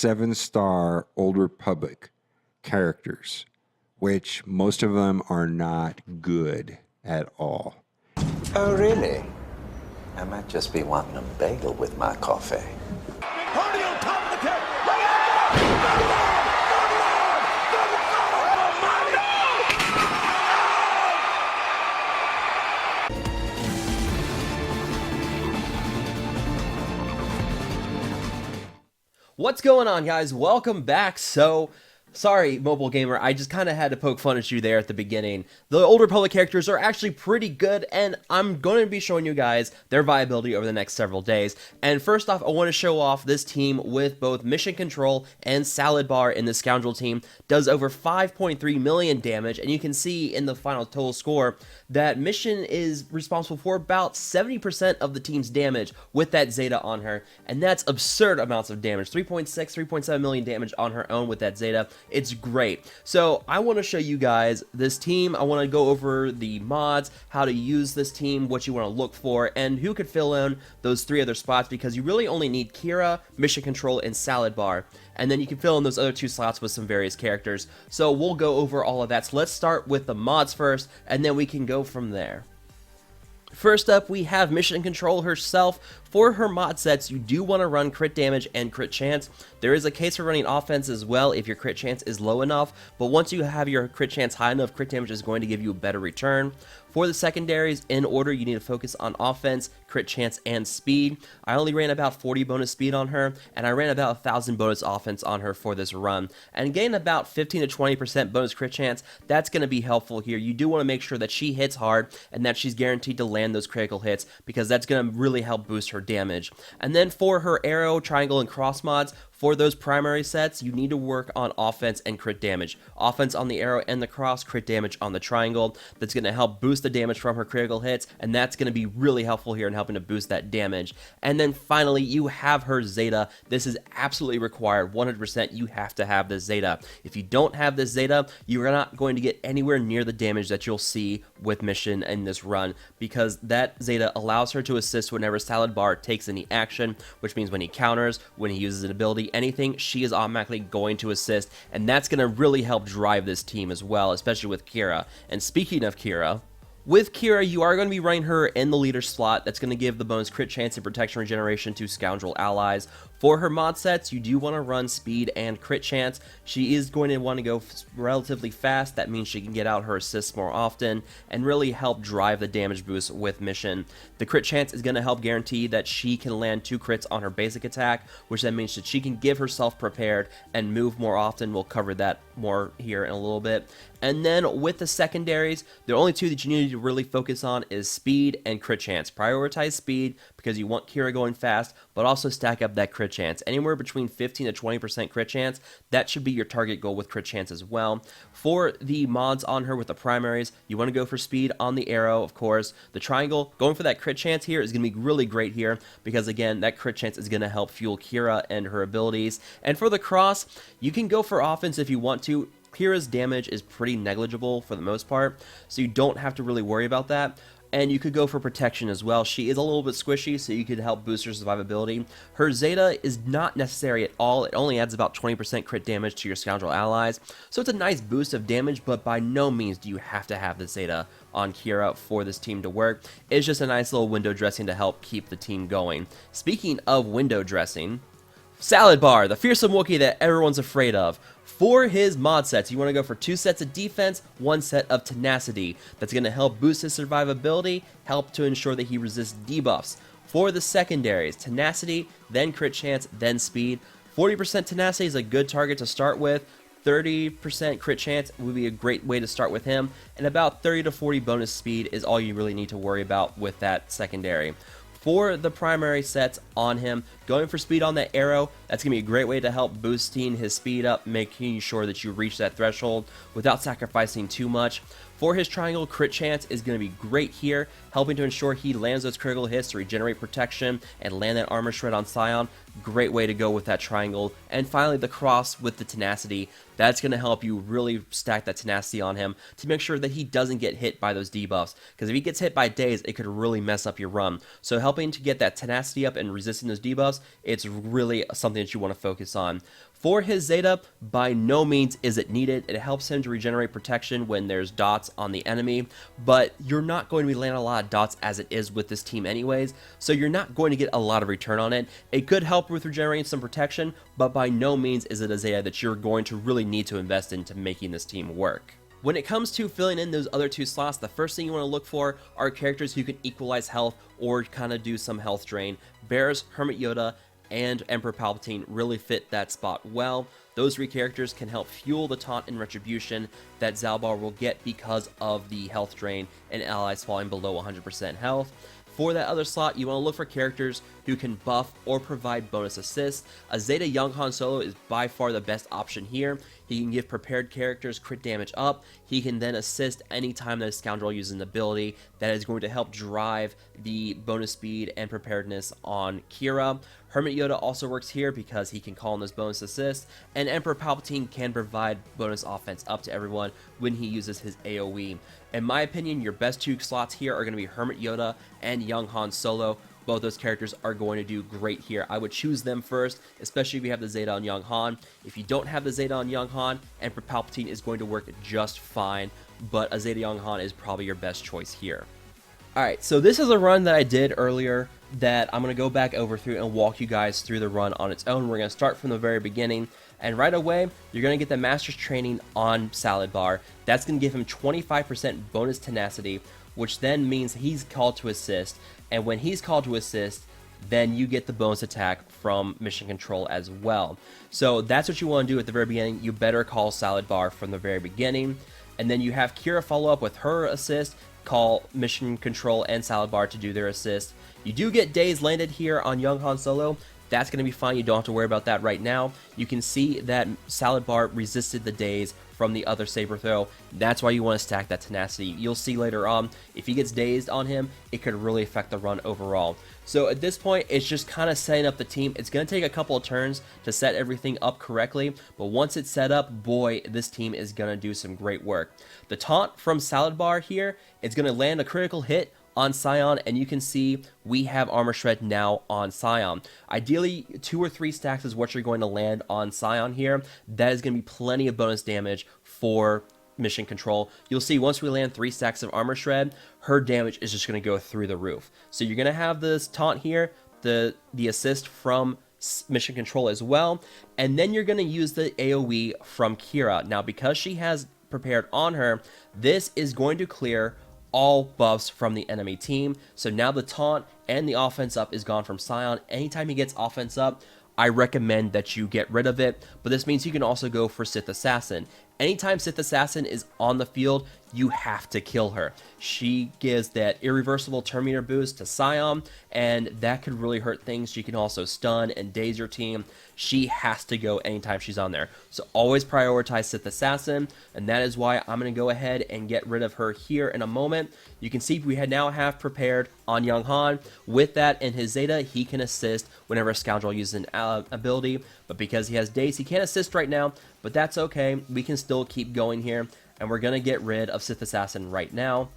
7-star Old Republic characters, which most of them are not good at all. Oh, really? I might just be wanting a bagel with my coffee. Hardy on top of the table. Look out! Good Lord! What's going on, guys? Welcome back. Sorry, mobile gamer, I just kind of had to poke fun at you there at the beginning. The Old Republic characters are actually pretty good, and I'm going to be showing you guys their viability over the next several days. And first off, I want to show off this team with both Mission Control and Zaalbar in the Scoundrel team. Does over 5.3 million damage, and you can see in the final total score that Mission is responsible for about 70% of the team's damage with that Zeta on her, and that's absurd amounts of damage. 3.6, 3.7 million damage on her own with that Zeta. It's great. So I want to show you guys this team. I want to go over the mods, how to use this team, what you want to look for, and who could fill in those 3 other spots, because you really only need Qi'ra, Mission Control, and Zaalbar. And then you can fill in those other 2 slots with some various characters. So we'll go over all of that. So let's start with the mods first, and then we can go from there. First up, we have Mission Control herself. For her mod sets, you do want to run crit damage and crit chance. There is a case for running offense as well if your crit chance is low enough, but once you have your crit chance high enough, crit damage is going to give you a better return. For the secondaries, in order, you need to focus on offense, crit chance, and speed. I only ran about 40 bonus speed on her, and I ran about 1,000 bonus offense on her for this run, and gained about 15 to 20% bonus crit chance. That's going to be helpful here. You do want to make sure that she hits hard and that she's guaranteed to land those critical hits, because that's going to really help boost her damage. And then for her arrow, triangle, and cross mods, for those primary sets, you need to work on offense and crit damage. Offense on the arrow and the cross, crit damage on the triangle. That's going to help boost the damage from her critical hits, and that's going to be really helpful here in helping to boost that damage. And then finally, you have her Zeta. This is absolutely required. 100% you have to have this Zeta. If you don't have this Zeta, you're not going to get anywhere near the damage that you'll see with Mission in this run, because that Zeta allows her to assist whenever Zaalbar takes any action, which means when he counters, when he uses an ability, anything, she is automatically going to assist, and that's going to really help drive this team as well, especially with Qi'ra. And speaking of Qi'ra, with Qi'ra, you are going to be running her in the leader slot. That's going to give the bonus crit chance and protection regeneration to Scoundrel allies. For her mod sets, you do want to run speed and crit chance. She is going to want to go relatively fast. That means she can get out her assists more often and really help drive the damage boost with Mission. The crit chance is going to help guarantee that she can land 2 crits on her basic attack, which then means that she can give herself prepared and move more often. We'll cover that more here in a little bit. And then with the secondaries, the only 2 that you need to really focus on is speed and crit chance. Prioritize speed because you want Qi'ra going fast, but also stack up that crit chance. Anywhere between 15 to 20% crit chance, that should be your target goal with crit chance as well. For the mods on her with the primaries, you want to go for speed on the arrow, of course. The triangle, going for that crit chance here is going to be really great here, because again, that crit chance is going to help fuel Qi'ra and her abilities. And for the cross, you can go for offense if you want to. Qi'ra's damage is pretty negligible for the most part, so you don't have to really worry about that. And you could go for protection as well. She is a little bit squishy, so you could help boost her survivability. Her Zeta is not necessary at all. It only adds about 20% crit damage to your Scoundrel allies, so it's a nice boost of damage, but by no means do you have to have the Zeta on Qi'ra for this team to work. It's just a nice little window dressing to help keep the team going. Speaking of window dressing, Zaalbar, the fearsome Wookiee that everyone's afraid of. For his mod sets, you want to go for 2 sets of defense, 1 set of tenacity. That's going to help boost his survivability, help to ensure that he resists debuffs. For the secondaries, tenacity, then crit chance, then speed. 40% tenacity is a good target to start with. 30% crit chance would be a great way to start with him, and about 30 to 40 bonus speed is all you really need to worry about with that secondary. For the primary sets on him, going for speed on that arrow, that's going to be a great way to help boosting his speed up, making sure that you reach that threshold without sacrificing too much. For his triangle, crit chance is going to be great here, helping to ensure he lands those critical hits to regenerate protection and land that armor shred on Scion. Great way to go with that triangle. And finally, the cross with the tenacity. That's going to help you really stack that tenacity on him to make sure that he doesn't get hit by those debuffs. Because if he gets hit by daze, it could really mess up your run. So helping to get that tenacity up and resisting those debuffs, it's really something that you want to focus on. For his Zeta, by no means is it needed. It helps him to regenerate protection when there's dots on the enemy, but you're not going to be landing a lot of dots as it is with this team anyways, so you're not going to get a lot of return on it. It could help with regenerating some protection, but by no means is it a Zeta that you're going to really need to invest into making this team work. When it comes to filling in those other 2 slots, the first thing you want to look for are characters who can equalize health or kind of do some health drain. Bears, Hermit Yoda, and Emperor Palpatine really fit that spot well. Those 3 characters can help fuel the taunt and retribution that Zaalbar will get because of the health drain and allies falling below 100% health. For that other slot, you want to look for characters who can buff or provide bonus assists. A Zeta Young Han Solo is by far the best option here. He can give prepared characters crit damage up. He can then assist anytime that a Scoundrel uses an ability that is going to help drive the bonus speed and preparedness on Qi'ra. Hermit Yoda also works here because he can call in those bonus assists, and Emperor Palpatine can provide bonus offense up to everyone when he uses his AoE. In my opinion, your best 2 slots here are going to be Hermit Yoda and Young Han Solo. Both those characters are going to do great here. I would choose them first, especially if you have the Zeta on Young Han. If you don't have the Zeta on Young Han, Emperor Palpatine is going to work just fine, but a Zeta Young Han is probably your best choice here. Alright, so this is a run that I did earlier that I'm going to go back over through and walk you guys through the run on its own. We're going to start from the very beginning, and right away, you're going to get the Master's Training on Zaalbar. That's going to give him 25% bonus tenacity, which then means he's called to assist, and when he's called to assist, then you get the bonus attack from Mission Control as well. So that's what you want to do at the very beginning. You better call Zaalbar from the very beginning, and then you have Qi'ra follow up with her assist, call Mission Control and Zaalbar to do their assist. You do get days landed here on Young Han Solo. That's going to be fine. You don't have to worry about that right now. You can see that Zaalbar resisted the daze from the other saber throw. That's why you want to stack that tenacity. You'll see later on, if he gets dazed on him, it could really affect the run overall. So at this point, it's just kind of setting up the team. It's going to take a couple of turns to set everything up correctly, but once it's set up, boy, this team is going to do some great work. The taunt from Zaalbar here, it's going to land a critical hit on Sion, and you can see we have Armor Shred now on Sion. Ideally, 2 or 3 stacks is what you're going to land on Sion here. That is going to be plenty of bonus damage for Mission Control. You'll see once we land 3 stacks of Armor Shred, her damage is just going to go through the roof. So you're going to have this taunt here, the assist from Mission Control as well, and then you're going to use the AoE from Qi'ra. Now, because she has prepared on her, this is going to clear all buffs from the enemy team. So now the taunt and the offense up is gone from Sion. Anytime he gets offense up, I recommend that you get rid of it, but this means you can also go for Sith Assassin. Anytime Sith Assassin is on the field, you have to kill her. She gives that irreversible turn meter boost to Sion, and that could really hurt things. She can also stun and daze your team. She has to go anytime she's on there. So always prioritize Sith Assassin, and that is why I'm going to go ahead and get rid of her here in a moment. You can see we now have prepared on Young Han. With that and his Zeta, he can assist whenever a Scoundrel uses an ability, but because he has daze, he can't assist right now, but that's okay. We can still keep going here, and we're going to get rid of Sith Assassin right now.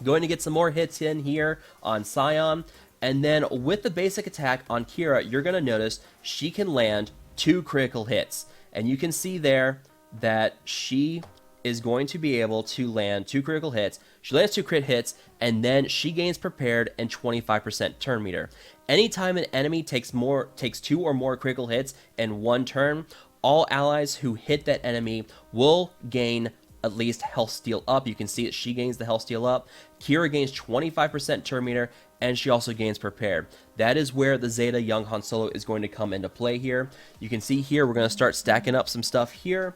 Going to get some more hits in here on Sion, and then with the basic attack on Qi'ra, you're going to notice she can land 2 critical hits, and you can see there that she is going to be able to land 2 critical hits. She lands 2 crit hits, and then she gains prepared and 25% turn meter. Anytime an enemy takes 2 or more critical hits in 1 turn, all allies who hit that enemy will gain at least health steal up. You can see that she gains the health steal up. Qi'ra gains 25% turn meter, and she also gains prepared. That is where the Zeta Young Han Solo is going to come into play here. You can see here we're going to start stacking up some stuff here,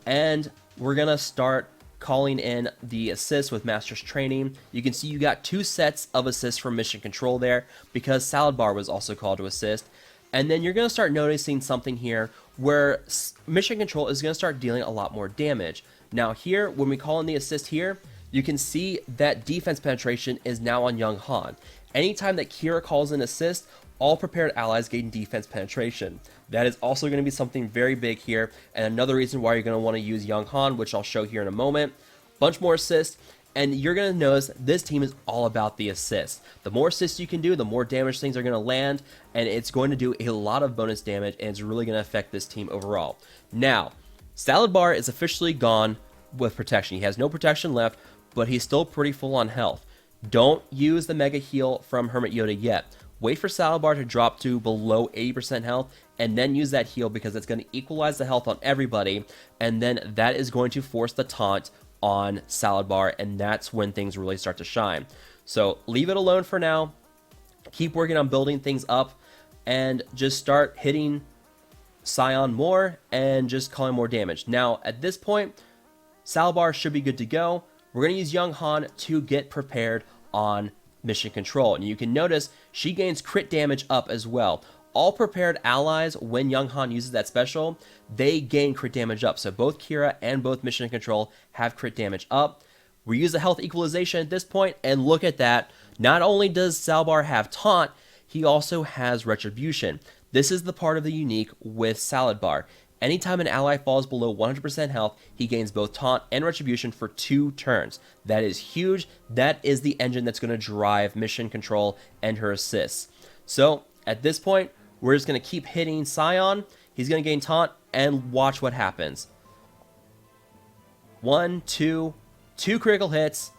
and we're going to start calling in the assists with Master's Training. You can see you got 2 sets of assists from Mission Control there because Zaalbar was also called to assist. And then you're going to start noticing something here where Mission Control is going to start dealing a lot more damage. Now here, when we call in the assist here, you can see that defense penetration is now on Young Han. Anytime that Qi'ra calls in assist, all prepared allies gain defense penetration. That is also going to be something very big here, and another reason why you're going to want to use Young Han, which I'll show here in a moment. Bunch more assists, And you're going to notice this team is all about the assists. The more assists you can do, the more damage things are going to land, and it's going to do a lot of bonus damage, and it's really going to affect this team overall. Now, Zaalbar is officially gone with protection. He has no protection left, but he's still pretty full on health. Don't use the Mega Heal from Hermit Yoda yet. Wait for Zaalbar to drop to below 80% health, and then use that heal because it's going to equalize the health on everybody, and then that is going to force the taunt on Zaalbar, and that's when things really start to shine. So leave it alone for now. Keep working on building things up, and just start hitting Scion more and just calling more damage. Now, at this point, Zaalbar should be good to go. We're going to use Young Han to get prepared on Mission Control, and you can notice she gains crit damage up as well. All prepared allies, when Young Han uses that special, they gain crit damage up. So both Qi'ra and both Mission Control have crit damage up. We use the health equalization at this point, and look at that. Not only does Zaalbar have taunt, he also has retribution. This is the part of the unique with Zaalbar. Anytime an ally falls below 100% health, he gains both taunt and retribution for 2 turns. That is huge. That is the engine that's going to drive Mission Control and her assists. So at this point, we're just going to keep hitting Scion. He's going to gain taunt, and watch what happens. 1, 2 critical hits.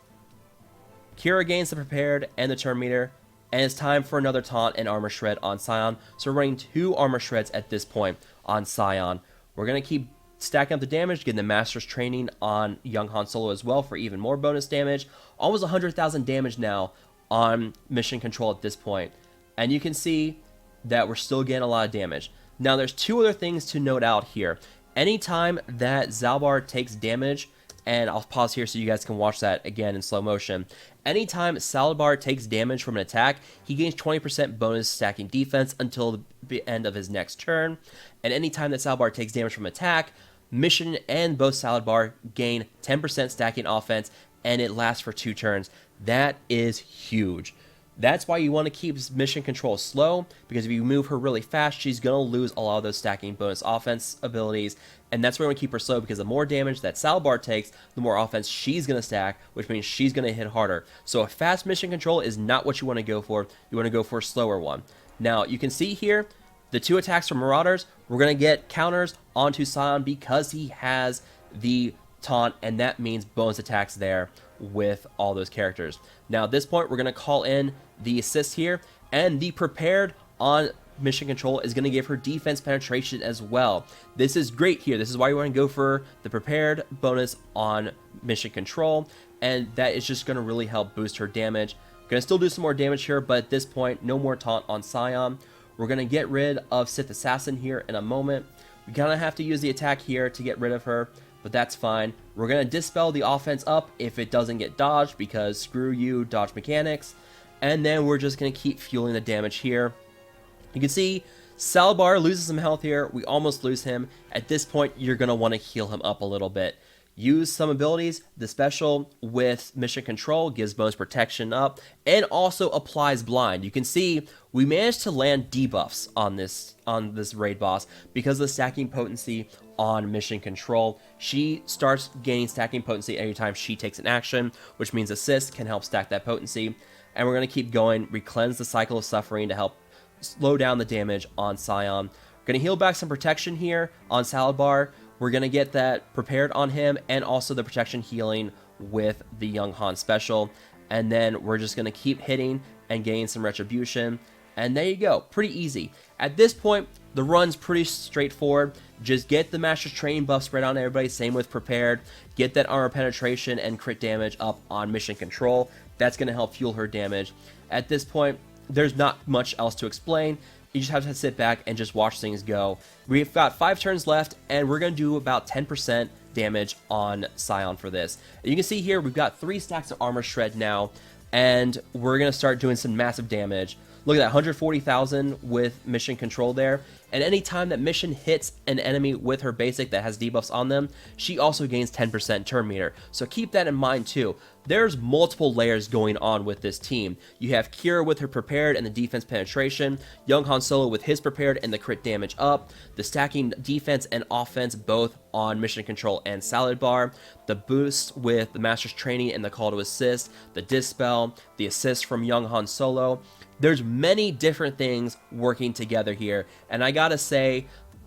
Qi'ra gains the prepared and the turn meter, and it's time for another taunt and armor shred on Scion. So we're running 2 armor shreds at this point on Scion. We're going to keep stacking up the damage, getting the Master's Training on Young Han Solo as well for even more bonus damage. Almost 100,000 damage now on Mission Control at this point. And you can see that we're still getting a lot of damage. Now, there's 2 other things to note out here. Anytime that Zaalbar takes damage, and I'll pause here so you guys can watch that again in slow motion. Anytime Zaalbar takes damage from an attack, he gains 20% bonus stacking defense until the end of his next turn. And anytime that Zaalbar takes damage from an attack, Mission and both Zaalbar gain 10% stacking offense, and it lasts for 2 turns. That is huge. That's why you want to keep Mission Control slow, because if you move her really fast, she's going to lose a lot of those stacking bonus offense abilities, and that's why we want to keep her slow, because the more damage that Zaalbar takes, the more offense she's going to stack, which means she's going to hit harder. So a fast Mission Control is not what you want to go for. You want to go for a slower one. Now, you can see here, the 2 attacks from Marauders, we're going to get counters onto Scion because he has the taunt, and that means bonus attacks there with all those characters. Now at this point, we're going to call in the assist here, and the prepared on Mission Control is going to give her defense penetration as well. This is great here. This is why you want to go for the prepared bonus on Mission Control, and that is just going to really help boost her damage. Going to still do some more damage here, but at this point, no more taunt on Scion. We're going to get rid of Sith Assassin here in a moment. We kind of have to use the attack here to get rid of her, but that's fine. We're going to dispel the offense up if it doesn't get dodged, because screw you, dodge mechanics. And then we're just going to keep fueling the damage here. You can see Zaalbar loses some health here. We almost lose him. At this point, you're going to want to heal him up a little bit. Use some abilities. The special with Mission Control gives bonus protection up and also applies blind. You can see we managed to land debuffs on this raid boss because of the stacking potency on Mission Control. She starts gaining stacking potency every time she takes an action, which means assist can help stack that potency. And we're going to keep going. We cleanse the cycle of suffering to help slow down the damage on Scion. We're going to heal back some protection here on Zaalbar. We're going to get that prepared on him, and also the protection healing with the Young Han special. And then we're just going to keep hitting and gain some retribution. And there you go. Pretty easy. At this point, the run's pretty straightforward. Just get the Master's Training buff spread on everybody. Same with prepared. Get that armor penetration and crit damage up on Mission Control. That's going to help fuel her damage. At this point, there's not much else to explain. You just have to sit back and just watch things go. We've got 5 turns left, and we're going to do about 10% damage on Scion for this. And you can see here, we've got 3 stacks of armor shred now, and we're going to start doing some massive damage. Look at that, 140,000 with Mission Control there. and anytime that Mission hits an enemy with her basic that has debuffs on them, she also gains 10% turn meter. So keep that in mind too. There's multiple layers going on with this team. You have Qi'ra with her prepared and the defense penetration, Young Han Solo with his prepared and the crit damage up, the stacking defense and offense both on Mission Control and Zaalbar, the boost with the Master's Training and the call to assist, the dispel, the assist from Young Han Solo. There's many different things working together here, and I gotta say,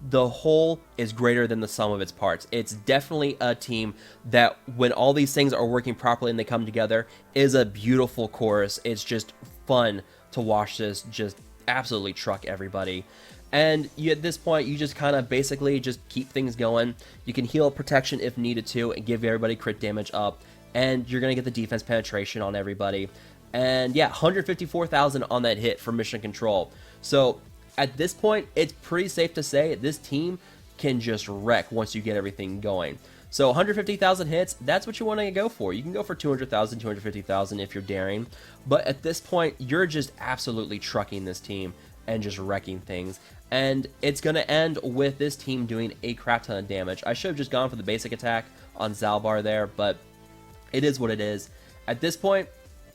the whole is greater than the sum of its parts. It's definitely a team that, when all these things are working properly and they come together, is a beautiful chorus. It's just fun to watch this just absolutely truck everybody. And at this point, you just kind of basically just keep things going. You can heal protection if needed to and give everybody crit damage up, and you're going to get the defense penetration on everybody. And yeah, 154,000 on that hit for Mission Control. So at this point, it's pretty safe to say this team can just wreck once you get everything going. So 150,000 hits, that's what you want to go for. You can go for 200,000, 250,000 if you're daring. But at this point, you're just absolutely trucking this team and just wrecking things. And it's going to end with this team doing a crap ton of damage. I should have just gone for the basic attack on Zaalbar there, but it is what it is. At this point,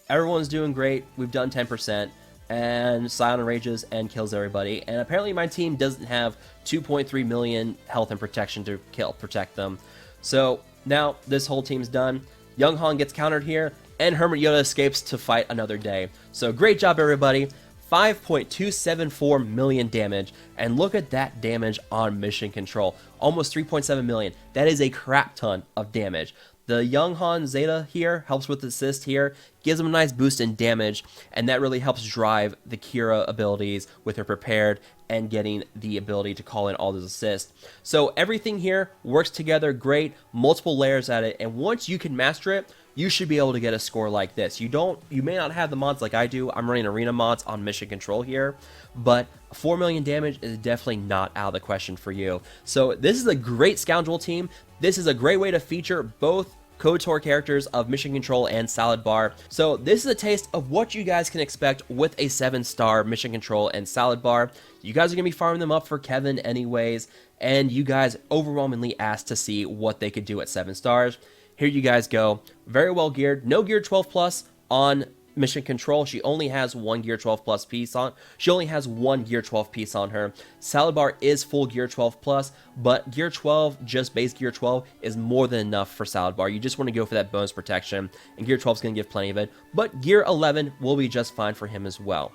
everyone's doing great. We've done 10%. And Silent Rages and kills everybody. And apparently my team doesn't have 2.3 million health and protection to protect them. So now this whole team's done. Young Han gets countered here, and Hermit Yoda escapes to fight another day. So great job, everybody. 5.274 million damage, and look at that damage on Mission Control. Almost 3.7 million. That is a crap ton of damage. The Young Han Zeta here helps with assist here, gives him a nice boost in damage, and that really helps drive the Qi'ra abilities with her prepared and getting the ability to call in all those assists. So everything here works together great, multiple layers at it, and once you can master it, you should be able to get a score like this. You may not have the mods like I do. I'm running arena mods on Mission Control here, but 4 million damage is definitely not out of the question for you. So this is a great Scoundrel team. This is a great way to feature both KOTOR characters of Mission Control and Zaalbar. So this is a taste of what you guys can expect with a 7-star Mission Control and Zaalbar. You guys are going to be farming them up for Kevin anyways, and you guys overwhelmingly asked to see what they could do at 7 stars. Here you guys go. Very well geared. No gear 12 plus on Mission Control. She only has one gear 12 plus piece on. She only has one gear 12 piece on her. Zaalbar is full gear 12 plus, but gear 12, just base gear 12, is more than enough for Zaalbar. You just want to go for that bonus protection, and gear 12 is going to give plenty of it. But gear 11 will be just fine for him as well.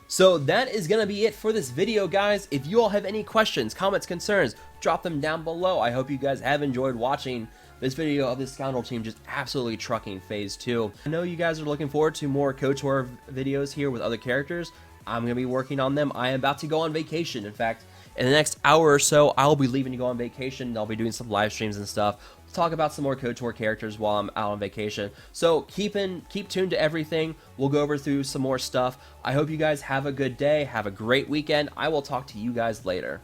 So that is going to be it for this video, guys. If you all have any questions, comments, concerns, drop them down below. I hope you guys have enjoyed watching this video of this Scoundrel team just absolutely trucking Phase 2. I know you guys are looking forward to more KOTOR videos here with other characters. I'm going to be working on them. I am about to go on vacation. In fact, in the next hour or so, I'll be leaving to go on vacation. I'll be doing some live streams and stuff. We'll talk about some more KOTOR characters while I'm out on vacation. So keep tuned to everything. We'll go over through some more stuff. I hope you guys have a good day. Have a great weekend. I will talk to you guys later.